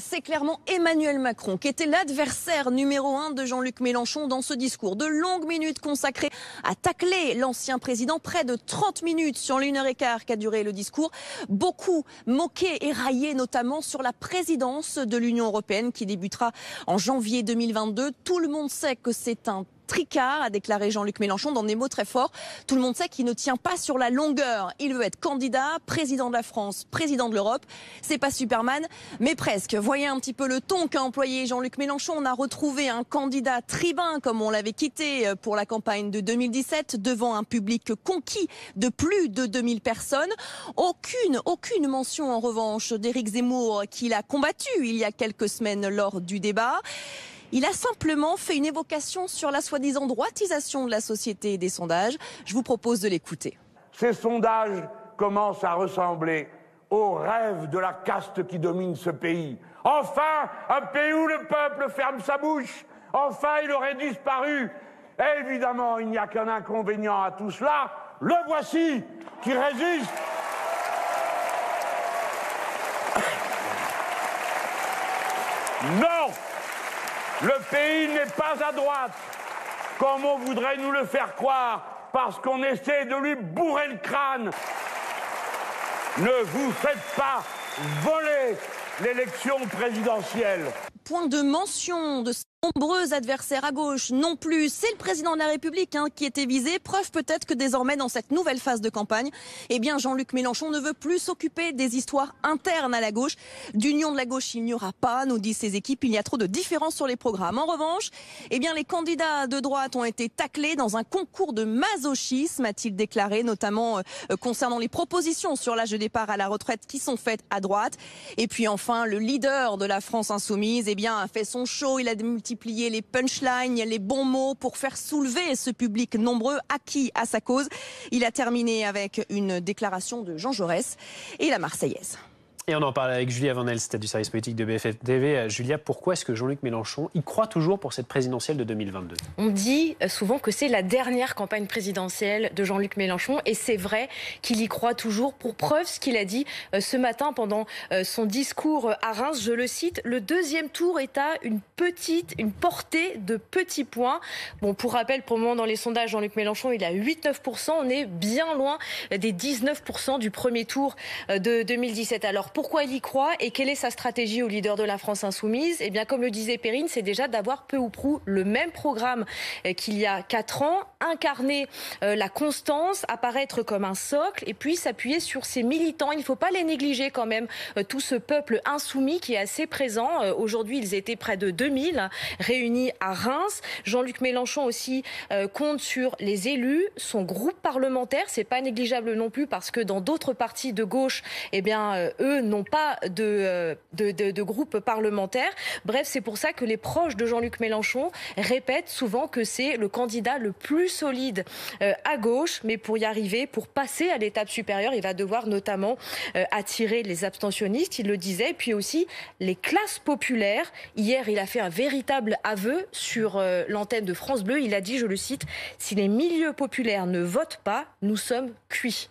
c'est clairement Emmanuel Macron qui était l'adversaire numéro 1 de Jean-Luc Mélenchon dans ce discours. De longues minutes consacrées à tacler l'ancien président, près de 30 minutes sur l'1h15 qu'a duré le discours. Beaucoup moqués et raillés notamment sur la présidence de l'Union européenne qui débutera en janvier 2022. Tout le monde sait que c'est un tricard, a déclaré Jean-Luc Mélenchon dans des mots très forts. Tout le monde sait qu'il ne tient pas sur la longueur. Il veut être candidat, président de la France, président de l'Europe. C'est pas Superman, mais presque. Voyez un petit peu le ton qu'a employé Jean-Luc Mélenchon. On a retrouvé un candidat tribun, comme on l'avait quitté pour la campagne de 2017, devant un public conquis de plus de 2000 personnes. Aucune mention en revanche d'Éric Zemmour, qu'il a combattu il y a quelques semaines lors du débat. Il a simplement fait une évocation sur la soi-disant droitisation de la société et des sondages. Je vous propose de l'écouter. Ces sondages commencent à ressembler aux rêves de la caste qui domine ce pays. Enfin, un pays où le peuple ferme sa bouche. Enfin, il aurait disparu. Et évidemment, il n'y a qu'un inconvénient à tout cela. Le voici, qui résiste. Non! Le pays n'est pas à droite, comme on voudrait nous le faire croire, parce qu'on essaie de lui bourrer le crâne. Ne vous faites pas voler l'élection présidentielle. Point de mention de nombreux adversaires à gauche non plus. C'est le président de la République qui était visé. Preuve peut-être que désormais, dans cette nouvelle phase de campagne, Jean-Luc Mélenchon ne veut plus s'occuper des histoires internes à la gauche. D'union de la gauche, il n'y aura pas, nous disent ses équipes. Il y a trop de différences sur les programmes. En revanche, les candidats de droite ont été taclés dans un concours de masochisme, a-t-il déclaré, notamment concernant les propositions sur l'âge de départ à la retraite qui sont faites à droite. Et puis enfin, le leader de la France insoumise, a fait son show. Il a multiplié les punchlines, les bons mots pour faire soulever ce public nombreux acquis à sa cause. Il a terminé avec une déclaration de Jean Jaurès et la Marseillaise. Et on en parle avec Julia Van Elst du service politique de BFM TV. Julia, pourquoi est-ce que Jean-Luc Mélenchon y croit toujours pour cette présidentielle de 2022 ? On dit souvent que c'est la dernière campagne présidentielle de Jean-Luc Mélenchon et c'est vrai qu'il y croit toujours. Pour preuve, ce qu'il a dit ce matin pendant son discours à Reims, je le cite, le deuxième tour est à une portée de petits points. Bon, pour rappel, pour le moment dans les sondages, Jean-Luc Mélenchon, il est à 8-9%. On est bien loin des 19% du premier tour de 2017. Alors, pourquoi il y croit et quelle est sa stratégie au leader de la France insoumise ? Comme le disait Perrine, c'est déjà d'avoir peu ou prou le même programme qu'il y a 4 ans, incarner la constance, apparaître comme un socle et puis s'appuyer sur ses militants. Il ne faut pas les négliger quand même, tout ce peuple insoumis qui est assez présent. Aujourd'hui, ils étaient près de 2000 réunis à Reims. Jean-Luc Mélenchon aussi compte sur les élus, son groupe parlementaire, c'est pas négligeable non plus parce que dans d'autres partis de gauche, eux n'ont pas de groupe parlementaire. Bref, c'est pour ça que les proches de Jean-Luc Mélenchon répètent souvent que c'est le candidat le plus solide à gauche. Mais pour y arriver, pour passer à l'étape supérieure, il va devoir notamment attirer les abstentionnistes, il le disait, puis aussi les classes populaires. Hier, il a fait un véritable aveu sur l'antenne de France Bleu. Il a dit, je le cite, « Si les milieux populaires ne votent pas, nous sommes cuits ».